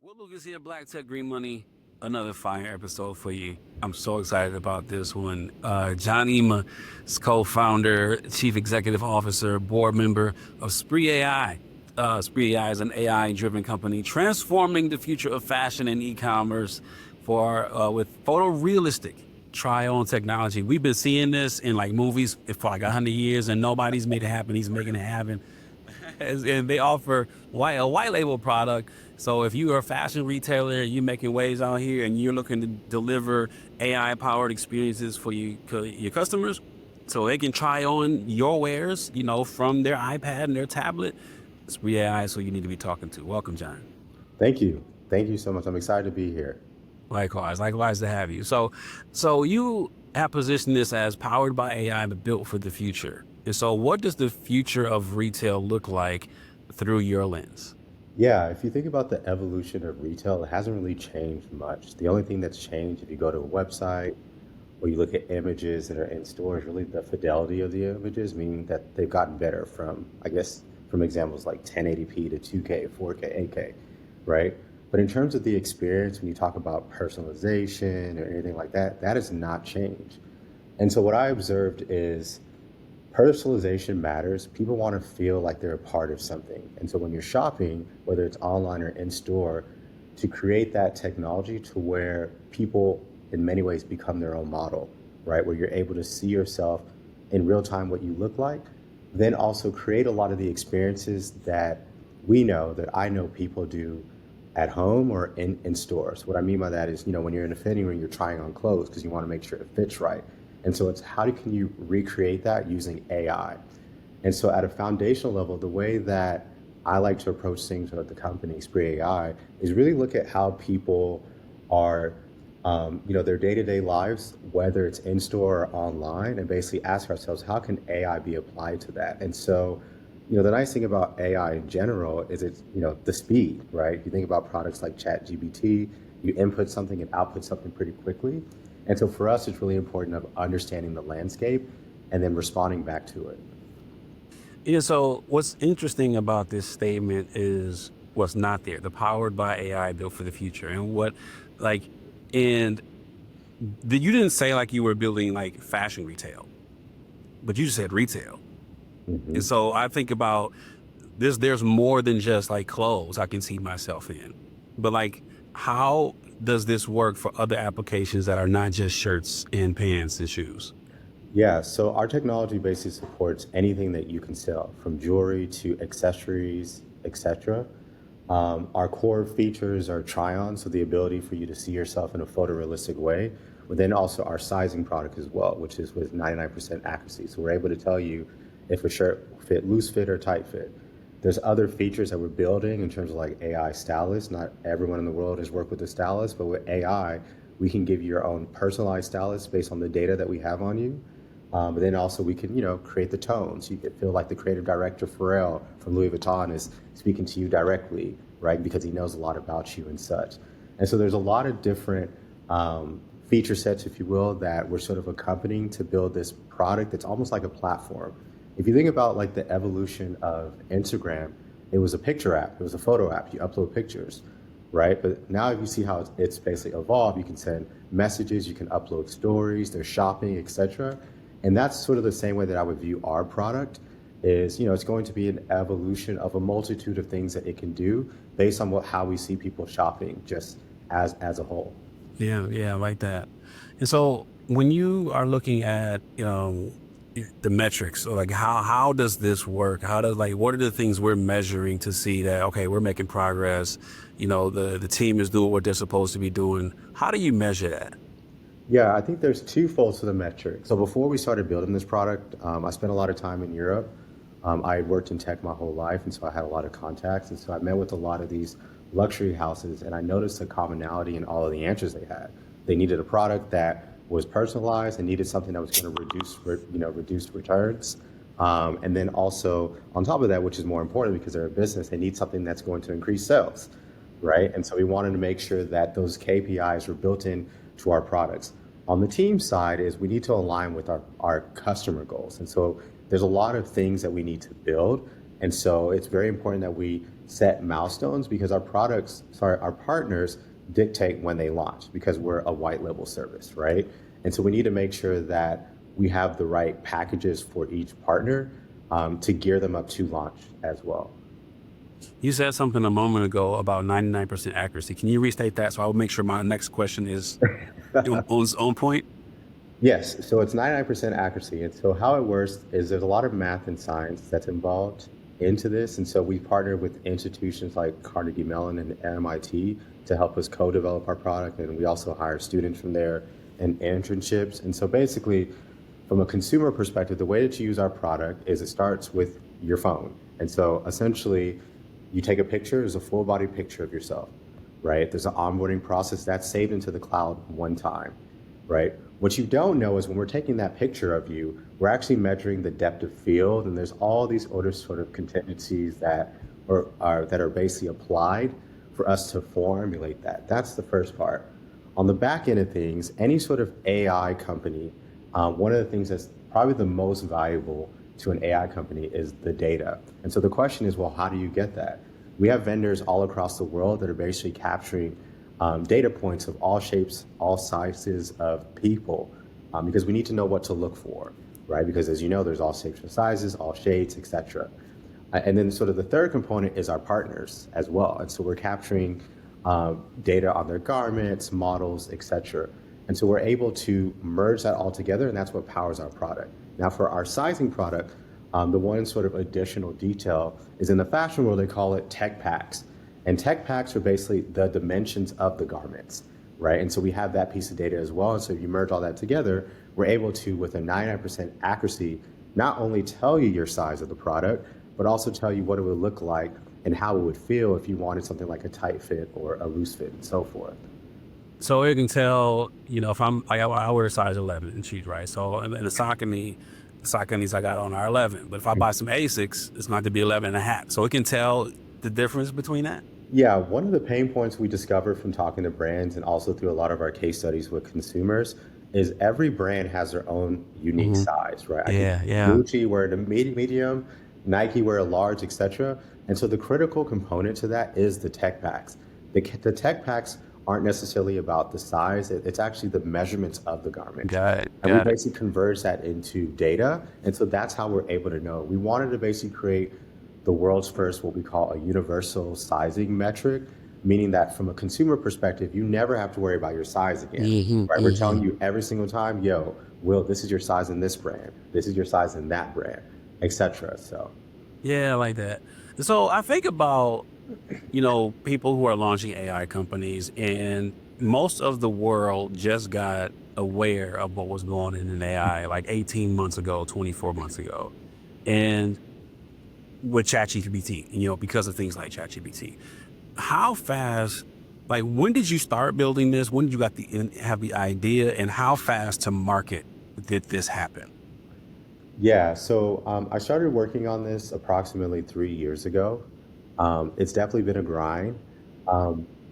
Well, Lucas here, Black Tech Green Money. Another fire episode for you. I'm so excited about this one. John Ema is co-founder, chief executive officer, board member of SpreeAI. SpreeAI is an AI-driven company transforming the future of fashion and e-commerce with photorealistic try-on technology. We've been seeing this in like movies for like 100 years, and nobody's made it happen. He's making it happen. And they offer a white label product. So if you are a fashion retailer, you're making waves out here and you're looking to deliver AI powered experiences for your customers so they can try on your wares, from their iPad and their tablet. It's AI, so you need to be talking to. Welcome, John. Thank you. Thank you so much. I'm excited to be here. Likewise to have you. So you have positioned this as powered by AI, but built for the future. And so what does the future of retail look like through your lens? Yeah, if you think about the evolution of retail, it hasn't really changed much. The only thing that's changed, if you go to a website or you look at images that are in stores, really the fidelity of the images, meaning that they've gotten better from, I guess, from examples like 1080p to 2K, 4K, 8K, right? But in terms of the experience, when you talk about personalization or anything like that, that has not changed. And so what I observed is personalization matters. People want to feel like they're a part of something. And so when you're shopping, whether it's online or in store, to create that technology to where people in many ways become their own model, right? Where you're able to see yourself in real time what you look like, then also create a lot of the experiences that that I know people do at home or in stores. What I mean by that is, when you're in a fitting room, you're trying on clothes because you want to make sure it fits right. And so it's can you recreate that using AI? And so at a foundational level, the way that I like to approach things with the company, SpreeAI, is really look at how people are, their day-to-day lives, whether it's in-store or online, and basically ask ourselves, how can AI be applied to that? And so, the nice thing about AI in general is it's, the speed, right? If you think about products like ChatGPT, you input something and output something pretty quickly. And so for us, it's really important of understanding the landscape and then responding back to it. Yeah, so what's interesting about this statement is what's not there, the powered by AI built for the future. And you didn't say like you were building like fashion retail, but you just said retail. Mm-hmm. And so I think about this, there's more than just like clothes I can see myself in, but like, how does this work for other applications that are not just shirts and pants and shoes? Yeah, so our technology basically supports anything that you can sell, from jewelry to accessories, etc. Our core features are try-on, so the ability for you to see yourself in a photorealistic way, but then also our sizing product as well, which is with 99% accuracy. So we're able to tell you if a shirt fit loose fit or tight fit. There's other features that we're building in terms of like AI stylists. Not everyone in the world has worked with a stylist, but with AI, we can give you your own personalized stylist based on the data that we have on you. But then also we can, create the tones. You could feel like the creative director Pharrell from Louis Vuitton is speaking to you directly, right? Because he knows a lot about you and such. And so there's a lot of different feature sets, if you will, that we're sort of accompanying to build this product that's almost like a platform. If you think about like the evolution of Instagram, it was a picture app, it was a photo app, you upload pictures, right? But now if you see how it's basically evolved, you can send messages, you can upload stories, there's shopping, etc. And that's sort of the same way that I would view our product is, it's going to be an evolution of a multitude of things that it can do based on how we see people shopping just as a whole. Yeah, I like that. And so when you are looking at, the metrics, or like how does this work? What are the things we're measuring to see that, okay, we're making progress, the team is doing what they're supposed to be doing. How do you measure that? Yeah, I think there's two folds to the metric. So before we started building this product, I spent a lot of time in Europe. I had worked in tech my whole life, and so I had a lot of contacts. And so I met with a lot of these luxury houses, and I noticed a commonality in all of the answers they had. They needed a product that was personalized and needed something that was going to reduce returns. And then also on top of that, which is more important because they're a business, they need something that's going to increase sales, right? And so we wanted to make sure that those KPIs were built in to our products. On the team side is we need to align with our customer goals. And so there's a lot of things that we need to build. And so it's very important that we set milestones because our partners dictate when they launch because we're a white label service, right? And so we need to make sure that we have the right packages for each partner to gear them up to launch as well. You said something a moment ago about 99% accuracy. Can you restate that so I'll make sure my next question is on point? Yes, so it's 99% accuracy. And so how it works is there's a lot of math and science that's involved into this. And so we partner with institutions like Carnegie Mellon and MIT to help us co-develop our product. And we also hire students from there and internships. And so basically, from a consumer perspective, the way that you use our product is it starts with your phone. And so essentially, you take a picture, there's a full body picture of yourself, right? There's an onboarding process that's saved into the cloud one time, right? What you don't know is when we're taking that picture of you, we're actually measuring the depth of field, and there's all these other sort of contingencies that are basically applied for us to formulate that. That's the first part. On the back end of things, any sort of AI company, one of the things that's probably the most valuable to an AI company is the data. And so the question is, well, how do you get that? We have vendors all across the world that are basically capturing data points of all shapes, all sizes of people, because we need to know what to look for, right? Because as you know, there's all shapes and sizes, all shades, etc. And then sort of the third component is our partners as well. And so we're capturing data on their garments, models, etc. And so we're able to merge that all together, and that's what powers our product. Now for our sizing product, the one sort of additional detail is in the fashion world, they call it tech packs. And tech packs are basically the dimensions of the garments, right? And so we have that piece of data as well. And so if you merge all that together, we're able to, with a 99% accuracy, not only tell you your size of the product, but also tell you what it would look like and how it would feel if you wanted something like a tight fit or a loose fit and so forth. So it can tell, if I wear a size 11 in shoes, right? So in the Sauconys I got on are 11. But if I buy some Asics, it's going to be 11 and a half. So it can tell the difference between that? Yeah, one of the pain points we discovered from talking to brands and also through a lot of our case studies with consumers is every brand has their own unique size, right? Yeah. Gucci wear a medium, Nike wear a large, etc. And so the critical component to that is the tech packs. The tech packs aren't necessarily about the size, it's actually the measurements of the garment. Got it. And we basically converge that into data. And so that's how we're able to know. We wanted to basically create the world's first, what we call a universal sizing metric, meaning that from a consumer perspective, you never have to worry about your size again, right? We're telling you every single time, yo, Will, this is your size in this brand. This is your size in that brand, etc. So. Yeah, I like that. So I think about, people who are launching AI companies, and most of the world just got aware of what was going on in AI like 18 months ago, 24 months ago. And with ChatGPT, because of things like ChatGPT. How fast, when did you start building this? When did you have the idea, and how fast to market did this happen? Yeah, so I started working on this approximately 3 years ago. It's definitely been a grind.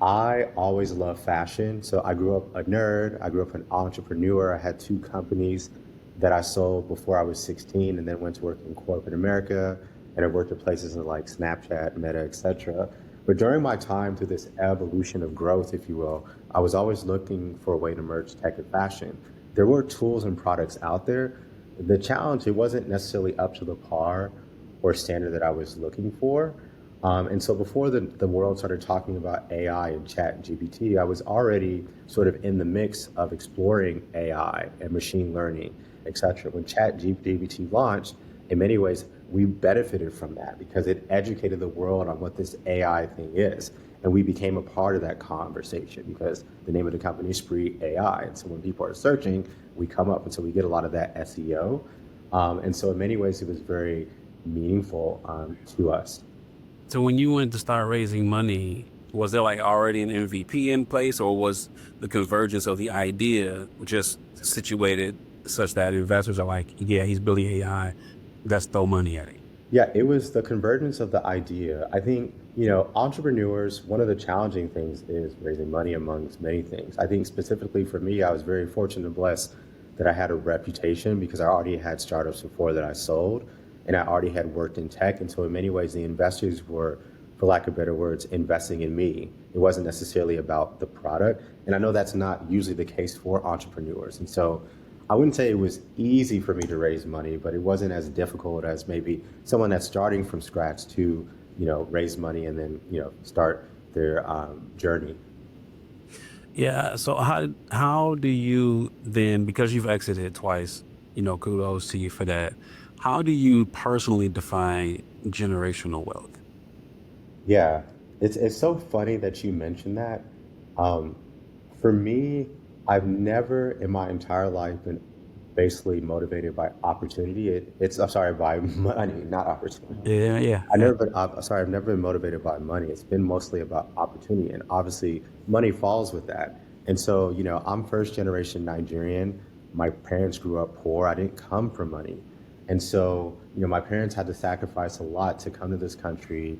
I always loved fashion. So I grew up a nerd. I grew up an entrepreneur. I had 2 companies that I sold before I was 16 and then went to work in corporate America. And I worked at places like Snapchat, Meta, etc. But during my time through this evolution of growth, if you will, I was always looking for a way to merge tech and fashion. There were tools and products out there. The challenge, it wasn't necessarily up to the par or standard that I was looking for. And so before the world started talking about AI and ChatGPT, I was already sort of in the mix of exploring AI and machine learning, etc. When ChatGPT launched, in many ways, we benefited from that because it educated the world on what this AI thing is. And we became a part of that conversation because the name of the company is SpreeAI. And so when people are searching, we come up. And so we get a lot of that SEO. And so in many ways, it was very meaningful to us. So when you went to start raising money, was there already an MVP in place, or was the convergence of the idea just situated such that investors are like, yeah, he's building AI, let's throw money at it? Yeah, it was the convergence of the idea. I think, entrepreneurs, one of the challenging things is raising money amongst many things. I think specifically for me, I was very fortunate and blessed that I had a reputation because I already had startups before that I sold, and I already had worked in tech. And so in many ways, the investors were for lack of better words, investing in me. It wasn't necessarily about the product. And I know that's not usually the case for entrepreneurs. And so I wouldn't say it was easy for me to raise money, but it wasn't as difficult as maybe someone that's starting from scratch to, raise money and then, start their journey. Yeah. So how do you then, because you've exited twice, kudos to you for that. How do you personally define generational wealth? Yeah, it's so funny that you mentioned that. Um, for me, I've never in my entire life been basically motivated by opportunity. I'm sorry, by money, not opportunity. Yeah, yeah, I yeah. never been, sorry, I've never been motivated by money. It's been mostly about opportunity, and obviously, money falls with that. And so, I'm first generation Nigerian. My parents grew up poor. I didn't come from money, and so, my parents had to sacrifice a lot to come to this country,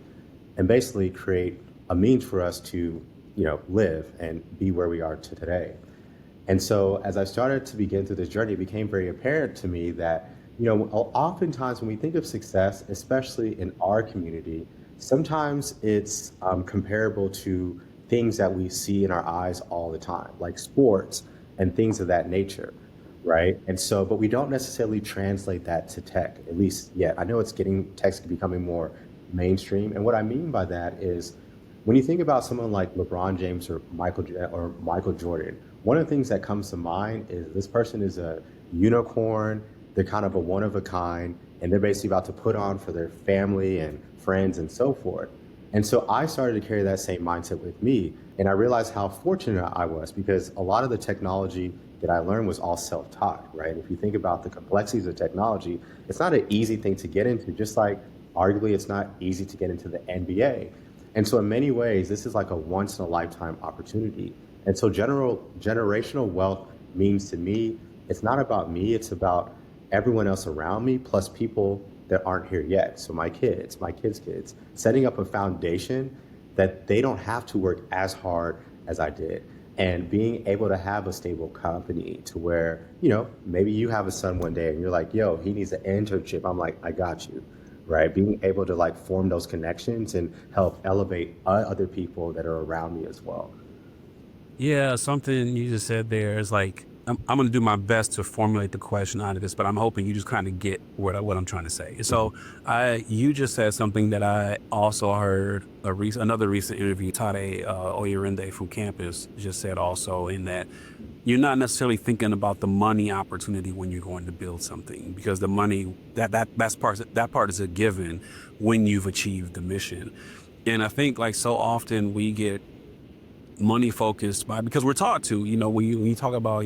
and basically create a means for us to, live and be where we are to today. And so as I started to begin through this journey, it became very apparent to me that, oftentimes when we think of success, especially in our community, sometimes it's comparable to things that we see in our eyes all the time, like sports and things of that nature, right? And so, but we don't necessarily translate that to tech, at least yet. I know tech's becoming more mainstream. And what I mean by that is when you think about someone like LeBron James or Michael Jordan, one of the things that comes to mind is this person is a unicorn. They're kind of a one of a kind, and they're basically about to put on for their family and friends and so forth. And so I started to carry that same mindset with me, and I realized how fortunate I was because a lot of the technology that I learned was all self-taught, right? If you think about the complexities of technology, it's not an easy thing to get into, just like arguably it's not easy to get into the NBA. And so in many ways, this is like a once in a lifetime opportunity. And so generational wealth means to me, it's not about me, it's about everyone else around me, plus people that aren't here yet. So my kids, my kids' kids, setting up a foundation that they don't have to work as hard as I did. And being able to have a stable company to where, maybe you have a son one day and you're like, yo, he needs an internship. I'm like, I got you, right? Being able to like form those connections and help elevate other people that are around me as well. Yeah, something you just said there is like, I'm going to do my best to formulate the question out of this, but I'm hoping you just kind of get what I'm trying to say. Mhm. So, you just said something that I also heard another recent interview. Tade Oyerinde from campus just said also in that you're not necessarily thinking about the money opportunity when you're going to build something because the money that part is a given when you've achieved the mission. And I think like so often we get money focused because we're taught to, when you talk about,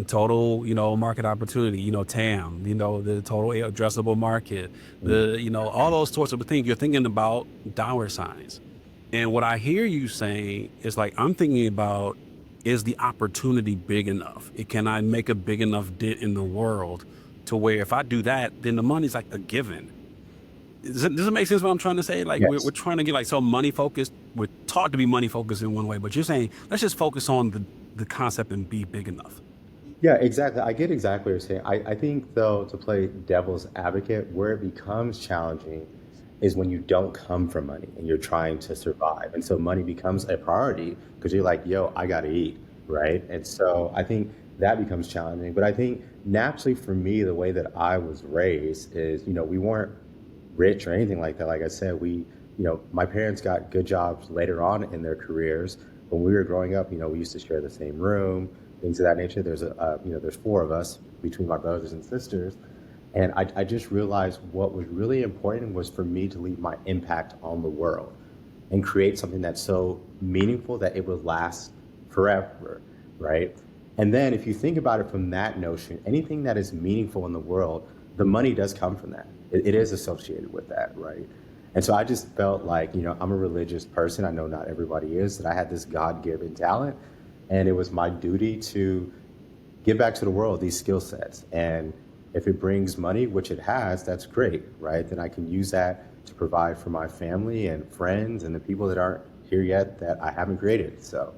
total, market opportunity, TAM, the total addressable market, all those sorts of things, you're thinking about dollar signs. And what I hear you saying is like, I'm thinking about, is the opportunity big enough? Can I make a big enough dent in the world to where if I do that, then the money's like a given? Does it make sense what I'm trying to say? Like we're Yes. trying to get like so money focused. We're taught to be money focused in one way, but you're saying let's just focus on the concept and be big enough. Yeah, exactly. I get exactly what you're saying. I think, though, to play devil's advocate, where it becomes challenging is when you don't come from money and you're trying to survive. And so money becomes a priority because you're like, yo, I got to eat, right? And so I think that becomes challenging. But I think naturally for me, the way that I was raised is, we weren't rich or anything like that. Like I said, my parents got good jobs later on in their careers. When we were growing up, we used to share the same room, things of that nature. There's four of us between my brothers and sisters. And I just realized what was really important was for me to leave my impact on the world and create something that's so meaningful that it would last forever, right? And then if you think about it from that notion, anything that is meaningful in the world, the money does come from that. It is associated with that, right? And so I just felt like, I'm a religious person. I know not everybody is, that I had this God-given talent. And it was my duty to give back to the world these skill sets. And if it brings money, which it has, that's great, right? Then I can use that to provide for my family and friends and the people that aren't here yet that I haven't created. So,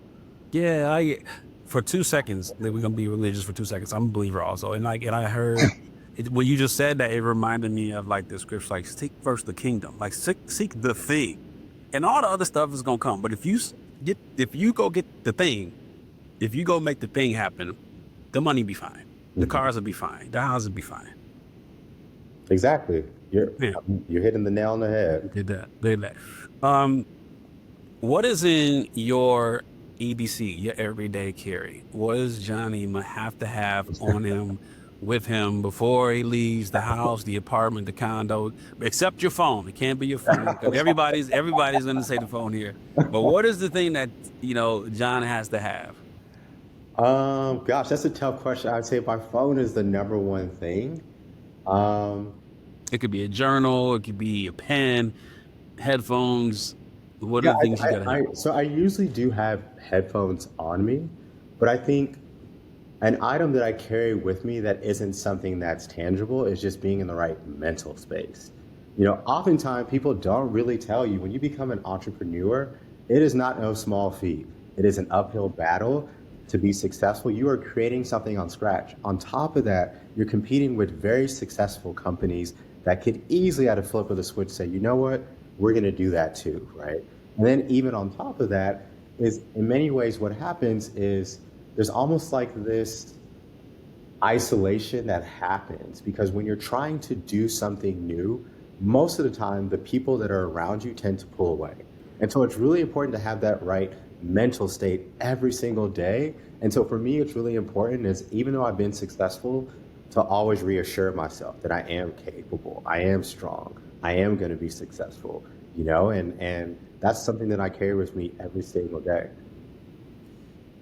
Yeah, for 2 seconds, that we're gonna be religious for 2 seconds. I'm a believer also, and I heard when you just said that, it reminded me of like the scripture, like seek first the kingdom, like seek the thing. and all the other stuff is gonna come. But if you go get the thing, if you go make the thing happen, the money be fine, the Mhm. cars will be fine, the house will be fine. Exactly. Yeah, You're hitting the nail on the head. did that. What is in your EBC, your everyday carry? What does Johnny have to have on him, with him, before he leaves the house, the apartment, the condo? Except your phone. It can't be your phone, because everybody's going to say the phone here. But what is the thing that John has to have? Gosh, that's a tough question. I'd say my phone is the number one thing. Um, It could be a journal. It could be a pen, headphones. What are yeah, the things you got to have? so I usually do have headphones on me, but I think an item that I carry with me that isn't something that's tangible is just being in the right mental space. Oftentimes people don't really tell you when you become an entrepreneur, it is not no small feat. It is an uphill battle to be successful. You are creating something on scratch. On top of that, you're competing with very successful companies that could easily, at a flip of the switch, say, you know what, we're going to do that too, right? And then even on top of that, is in many ways what happens is there's almost like this isolation that happens because when you're trying to do something new, most of the time the people that are around you tend to pull away. And so it's really important to have that right mental state every single day. And so for me, it's really important is even though I've been successful, to always reassure myself that I am capable, I am strong, I am going to be successful, and that's something that I carry with me every single day.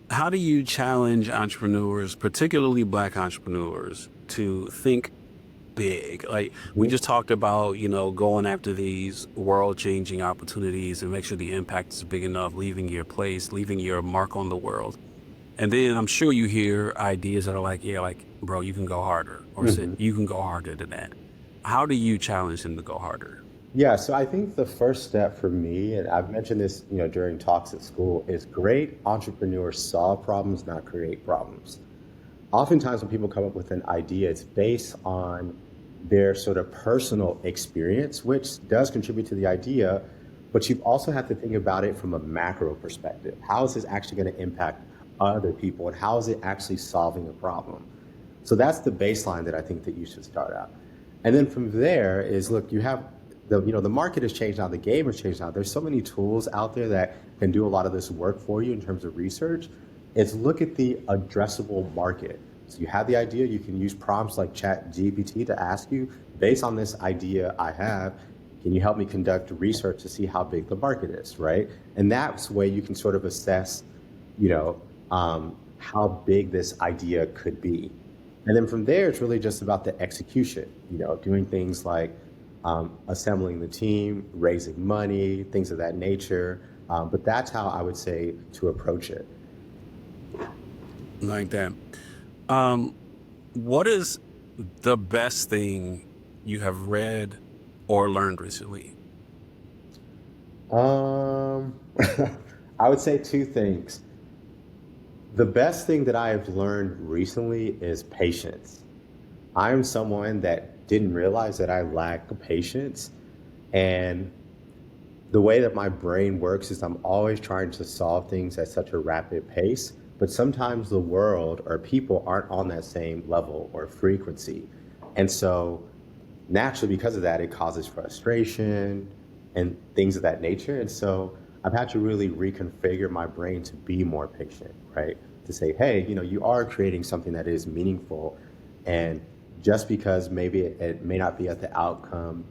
How do you challenge entrepreneurs, particularly Black entrepreneurs, to think big? Like we just talked about, going after these world-changing opportunities and make sure the impact is big enough, leaving your place, leaving your mark on the world. And then I'm sure you hear ideas that are like, yeah, like, bro, you can go harder, or said, Mhm. you can go harder than that. How do you challenge them to go harder? Yeah, so I think the first step for me, and I've mentioned this, during talks at school, is great entrepreneurs solve problems, not create problems. Oftentimes when people come up with an idea, it's based on their sort of personal experience, which does contribute to the idea, but you also have to think about it from a macro perspective. How is this actually going to impact other people, and how is it actually solving a problem? So that's the baseline that I think that you should start out. And then from there is, look, you have the market has changed now, the game has changed now. There's so many tools out there that can do a lot of this work for you in terms of research. It's look at the addressable market. So you have the idea, you can use prompts like Chat GPT to ask you, based on this idea I have, can you help me conduct research to see how big the market is, right? And that's the way you can sort of assess, how big this idea could be. And then from there, it's really just about the execution, doing things like assembling the team, raising money, things of that nature. But that's how I would say to approach it. Like that. Um, what is the best thing you have read or learned recently? Um, I would say two things. The best thing that I have learned recently is patience. I'm someone that didn't realize that I lack patience. And the way that my brain works is I'm always trying to solve things at such a rapid pace, but sometimes the world or people aren't on that same level or frequency. And so naturally, because of that, it causes frustration and things of that nature. And so I've had to really reconfigure my brain to be more patient, right? To say, hey, you are creating something that is meaningful. And just because maybe it may not be at the outcome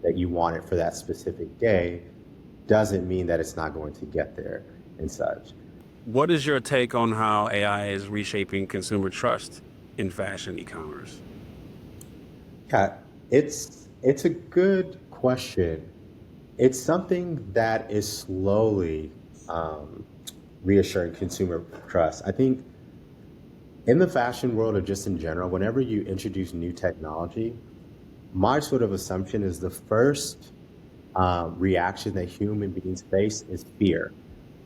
that you want it for that specific day, doesn't mean that it's not going to get there and such. What is your take on how AI is reshaping consumer trust in fashion e-commerce? Yeah, it's a good question. It's something that is slowly um, reassuring consumer trust. I think in the fashion world or just in general, whenever you introduce new technology, my sort of assumption is the first reaction that human beings face is fear.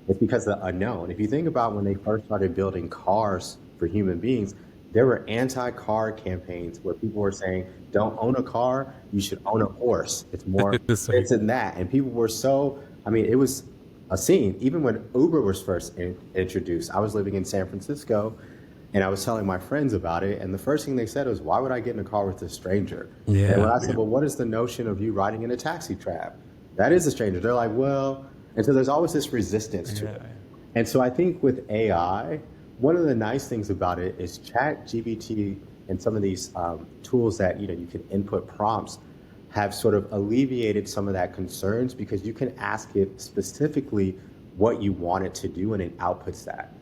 It's because of the unknown. If you think about when they first started building cars for human beings, there were anti-car campaigns where people were saying, don't own a car, you should own a horse. It's more The same. this and that. And people were so I mean, it was a scene. Even when Uber was first introduced, I was living in San Francisco and I was telling my friends about it. And the first thing they said was, why would I get in a car with a stranger? And when Yeah, I said, yeah, well, what is the notion of you riding in a taxi cab? That is a stranger. They're like, well, and so there's always this resistance to yeah, it. And so I think with AI, one of the nice things about it is Chat GBT and some of these tools that you can input prompts have sort of alleviated some of that concerns because you can ask it specifically what you want it to do and it outputs that.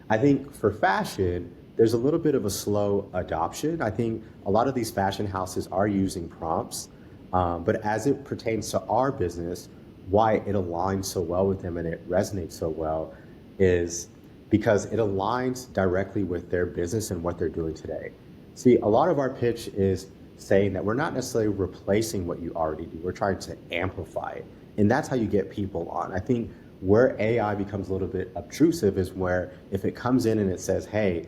I think for fashion, there's a little bit of a slow adoption. I think a lot of these fashion houses are using prompts, but as it pertains to our business, why it aligns so well with them and it resonates so well is because it aligns directly with their business and what they're doing today. See, a lot of our pitch is saying that we're not necessarily replacing what you already do, we're trying to amplify it. And that's how you get people on. I think where AI becomes a little bit obtrusive is where if it comes in and it says, hey,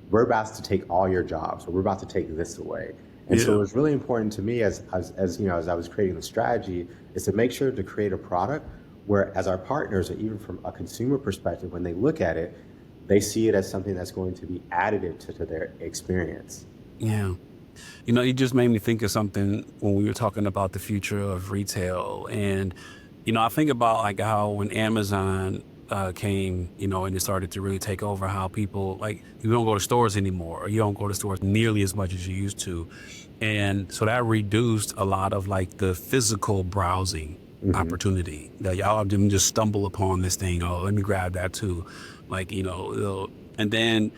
we're about to take all your jobs or we're about to take this away. And so yeah. it was really important to me as I was creating the strategy is to make sure to create a product where as our partners or even from a consumer perspective, when they look at it, they see it as something that's going to be additive to their experience. Yeah. You just made me think of something when we were talking about the future of retail. And, I think about like how when Amazon came, and it started to really take over how people like, you don't go to stores anymore, or you don't go to stores nearly as much as you used to. And so that reduced a lot of like the physical browsing Hmm. opportunity that y'all didn't just stumble upon this thing. Oh, let me grab that too. Like, and then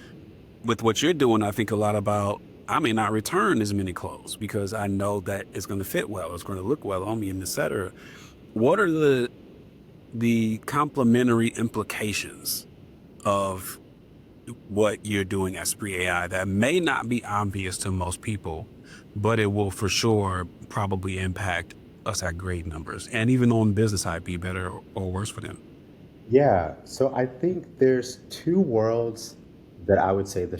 with what you're doing, I think a lot about I may not return as many clothes because I know that it's going to fit well, it's going to look well on me, and etc. What are the complementary implications of what you're doing at SpreeAI that may not be obvious to most people, but it will for sure probably impact us at great numbers, and even on business side, be better or worse for them? Yeah. So I think there's two worlds that I would say the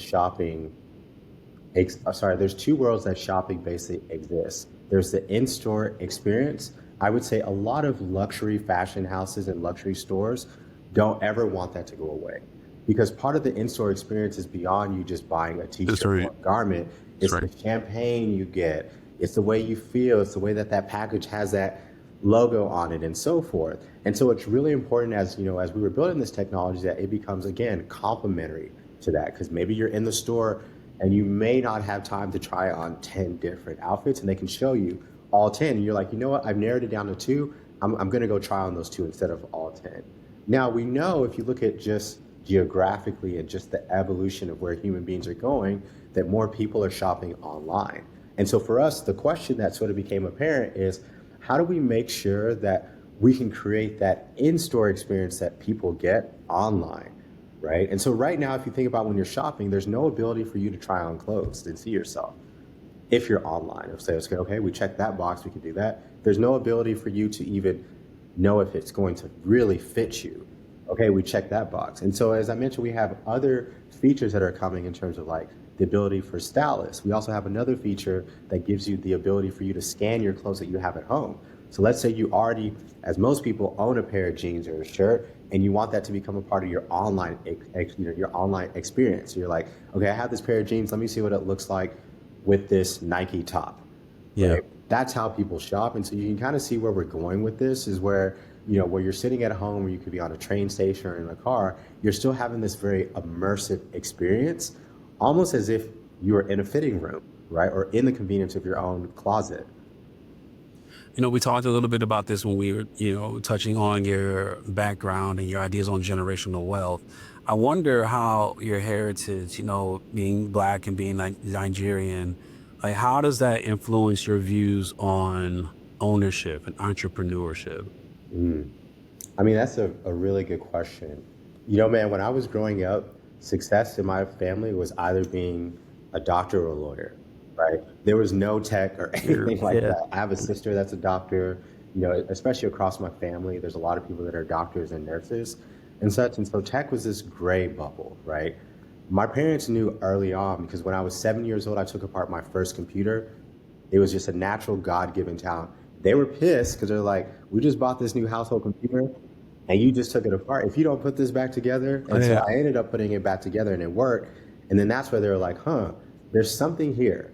there's two worlds that shopping basically exists. There's the in-store experience. I would say a lot of luxury fashion houses and luxury stores don't ever want that to go away because part of the in-store experience is beyond you just buying a That's t-shirt right. or a garment. That's It's right. the champagne you get. It's the way you feel. It's the way that that package has that logo on it and so forth. And so it's really important as we were building this technology that it becomes again complementary to that because maybe you're in the store and you may not have time to try on 10 different outfits and they can show you all 10 and you're like, you know what, I've narrowed it down to two. I'm going to go try on those two instead of all 10. Now we know if you look at just geographically and just the evolution of where human beings are going that more people are shopping online. And so for us the question that sort of became apparent is how do we make sure that we can create that in-store experience that people get online, right? And so right now, if you think about when you're shopping, there's no ability for you to try on clothes and see yourself if you're online. If say, okay, we check that box, we can do that. There's no ability for you to even know if it's going to really fit you. Okay, we check that box. And so as I mentioned, we have other features that are coming in terms of like the ability for stylists. We also have another feature that gives you the ability for you to scan your clothes that you have at home. So let's say you already, as most people, own a pair of jeans or a shirt, and you want that to become a part of your online, your online experience. So you're like, okay, I have this pair of jeans. Let me see what it looks like with this Nike top, Yeah. right? That's how people shop. And so you can kind of see where we're going with this is where you're sitting at home or you could be on a train station or in a car, you're still having this very immersive experience, almost as if you were in a fitting room, right? Or in the convenience of your own closet. We talked a little bit about this when we were, touching on your background and your ideas on generational wealth. I wonder how your heritage, being Black and being like Nigerian, like how does that influence your views on ownership and entrepreneurship? Mm. I mean, that's a really good question. Man, when I was growing up, success in my family was either being a doctor or a lawyer, right? There was no tech or Sure. anything like Yeah. that. I have a sister that's a doctor, especially across my family, there's a lot of people that are doctors and nurses and such. And so tech was this gray bubble, right? My parents knew early on because when I was 7 years old, I took apart my first computer. It was just a natural God given talent. They were pissed because they're like, we just bought this new household computer and you just took it apart. If you don't put this back together, and so Yeah. I ended up putting it back together, and it worked. And then that's where they were like, "Huh, there's something here."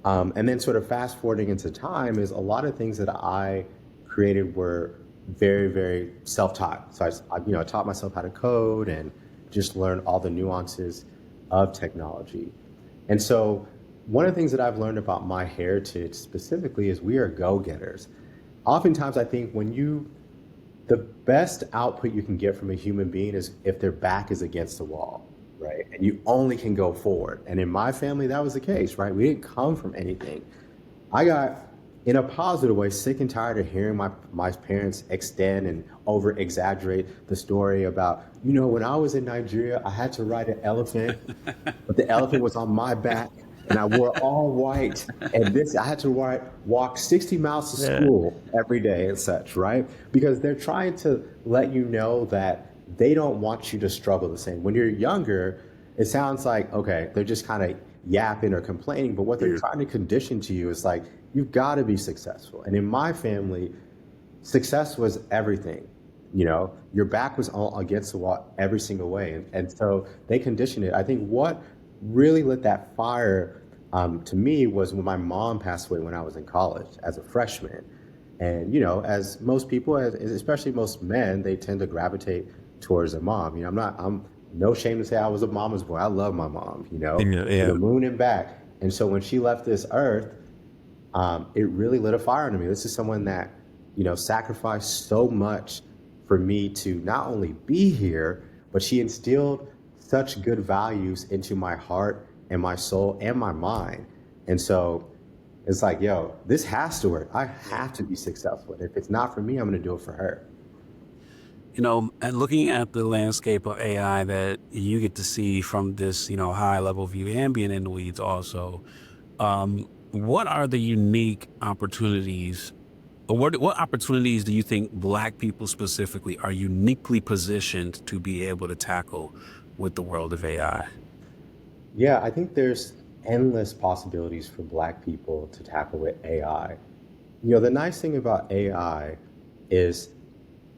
And then sort of fast forwarding into time is a lot of things that I created were very, very self-taught. So I taught myself how to code and just learn all the nuances of technology. And so one of the things that I've learned about my heritage specifically is we are go-getters. Oftentimes I think the best output you can get from a human being is if their back is against the wall, right? And you only can go forward. And in my family, that was the case, right? We didn't come from anything. I got, in a positive way, sick and tired of hearing my parents extend and over exaggerate the story about, when I was in Nigeria, I had to ride an elephant, but the elephant was on my back and I wore all white. And I had to walk 60 miles to Yeah. school every day and such, right? Because they're trying to let you know that they don't want you to struggle the same. When you're younger, it sounds like, okay, they're just kind of yapping or complaining, but what they're Yeah. trying to condition to you is like, you've got to be successful. And in my family, success was everything. Your back was all against the wall every single way. And so they conditioned it. I think what really lit that fire to me was when my mom passed away when I was in college as a freshman. And, as most people, especially most men, they tend to gravitate towards a mom. I'm no shame to say I was a mama's boy. I love my mom, Yeah. to the Yeah. moon and back. And so when she left this earth, it really lit a fire under me. This is someone that, sacrificed so much for me to not only be here, but she instilled such good values into my heart and my soul and my mind. And so it's like, yo, this has to work. I have to be successful. And if it's not for me, I'm going to do it for her. And looking at the landscape of AI that you get to see from this, high level view and being in the weeds also, what are the unique opportunities, or what opportunities do you think Black people specifically are uniquely positioned to be able to tackle with the world of AI? Yeah, I think there's endless possibilities for Black people to tackle with AI. The nice thing about AI is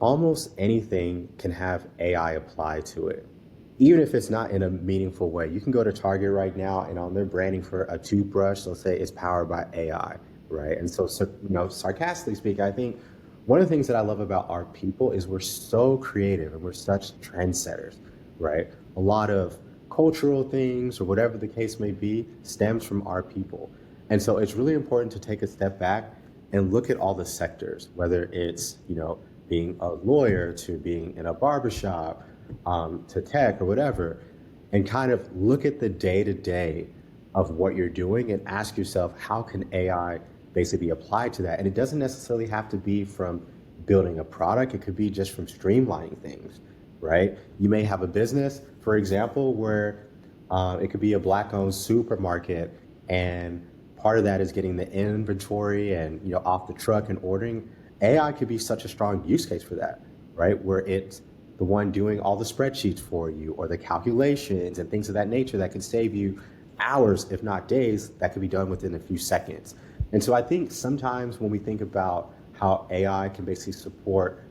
almost anything can have AI applied to it, even if it's not in a meaningful way. You can go to Target right now, and on their branding for a toothbrush, they'll say it's powered by AI, right? And so sarcastically speaking, I think one of the things that I love about our people is we're so creative and we're such trendsetters, right? A lot of cultural things or whatever the case may be stems from our people. And so it's really important to take a step back and look at all the sectors, whether it's, being a lawyer to being in a barbershop, to tech or whatever, and kind of look at the day to day of what you're doing and ask yourself, how can AI basically be applied to that? And it doesn't necessarily have to be from building a product. It could be just from streamlining things, right? You may have a business, for example, where it could be a Black-owned supermarket, and part of that is getting the inventory and off the truck and ordering. AI could be such a strong use case for that, right? Where it's the one doing all the spreadsheets for you or the calculations and things of that nature that can save you hours, if not days, that could be done within a few seconds. And so I think sometimes when we think about how AI can basically support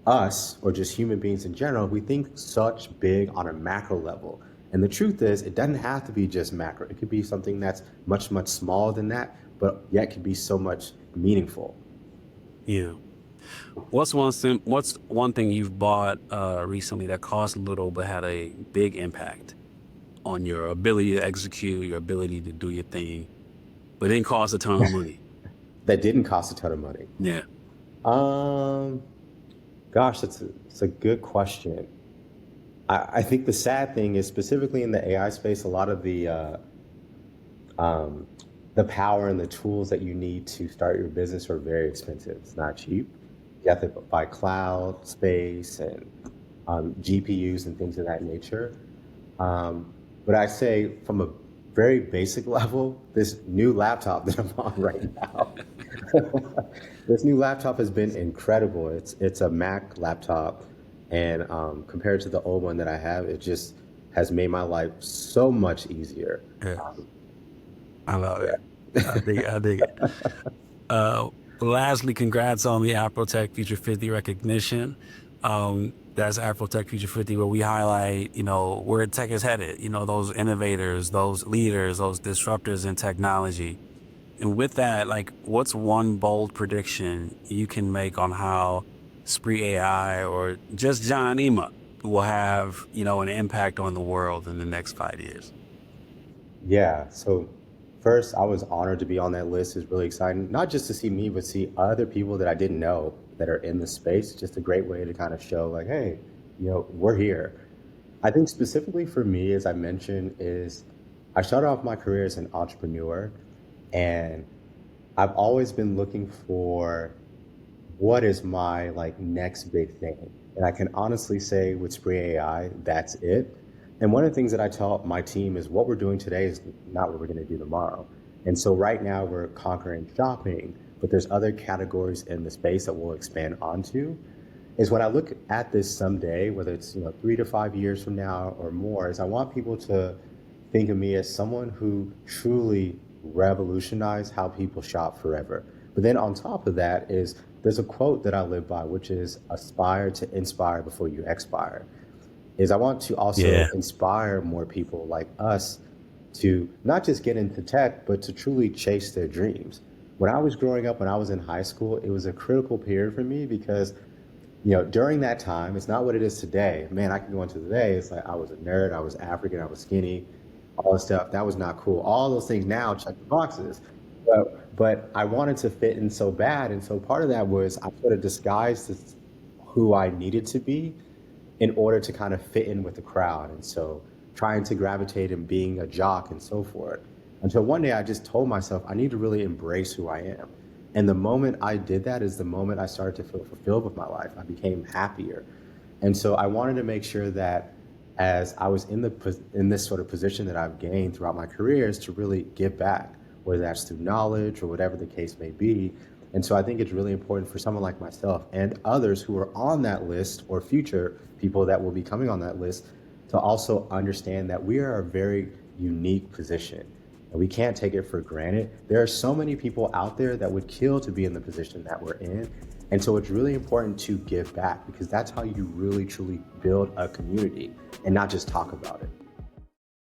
us or just human beings in general, we think such big on a macro level. And the truth is, it doesn't have to be just macro. It could be something that's much, much smaller than that, but yet can be so much meaningful. Yeah. What's one thing you've bought recently that cost little but had a big impact on your ability to execute, your ability to do your thing, but didn't cost a ton of money? That didn't cost a ton of money. Yeah. Um, Gosh, it's a good question. I think the sad thing is specifically in the AI space, a lot of the power and the tools that you need to start your business are very expensive. It's not cheap. You have to buy cloud space and GPUs and things of that nature. But I say from a very basic level, this new laptop that I'm on right now, this new laptop has been incredible. It's a Mac laptop, and compared to the old one that I have, it just has made my life so much easier. Yeah. Um, I love yeah. it. I dig it. Uh, Lastly, congrats on the AFROTECH Future 50 recognition. That's AfroTech Future 50, where we highlight, where tech is headed, those innovators, those leaders, those disruptors in technology. And with that, like, what's one bold prediction you can make on how SpreeAI or just John Ema will have, an impact on the world in the next 5 years? Yeah. So first, I was honored to be on that list. It's really exciting, not just to see me, but see other people that I didn't know that are in the space. Just a great way to kind of show like, hey, we're here. I think specifically for me, as I mentioned, is I started off my career as an entrepreneur, and I've always been looking for what is my like next big thing. And I can honestly say with Spree AI, that's it. And one of the things that I tell my team is what we're doing today is not what we're going to do tomorrow. And so right now we're conquering shopping, but there's other categories in the space that we'll expand onto. Is when I look at this someday, whether it's 3 to 5 years from now or more, is I want people to think of me as someone who truly revolutionized how people shop forever. But then on top of that is there's a quote that I live by, which is aspire to inspire before you expire. Is I want to also Yeah. inspire more people like us to not just get into tech, but to truly chase their dreams. When I was growing up, when I was in high school, it was a critical period for me because during that time, it's not what it is today. Man, I can go into today. It's like I was a nerd, I was African, I was skinny, all this stuff. That was not cool. All those things now check the boxes. But I wanted to fit in so bad. And so part of that was I sort of disguised as who I needed to be in order to kind of fit in with the crowd. And so trying to gravitate and being a jock and so forth. Until one day I just told myself, I need to really embrace who I am. And the moment I did that is the moment I started to feel fulfilled with my life. I became happier. And so I wanted to make sure that as I was in this sort of position that I've gained throughout my career is to really give back, whether that's through knowledge or whatever the case may be. And so I think it's really important for someone like myself and others who are on that list or future people that will be coming on that list to also understand that we are a very unique position and we can't take it for granted. There are so many people out there that would kill to be in the position that we're in. And so it's really important to give back because that's how you really truly build a community and not just talk about it.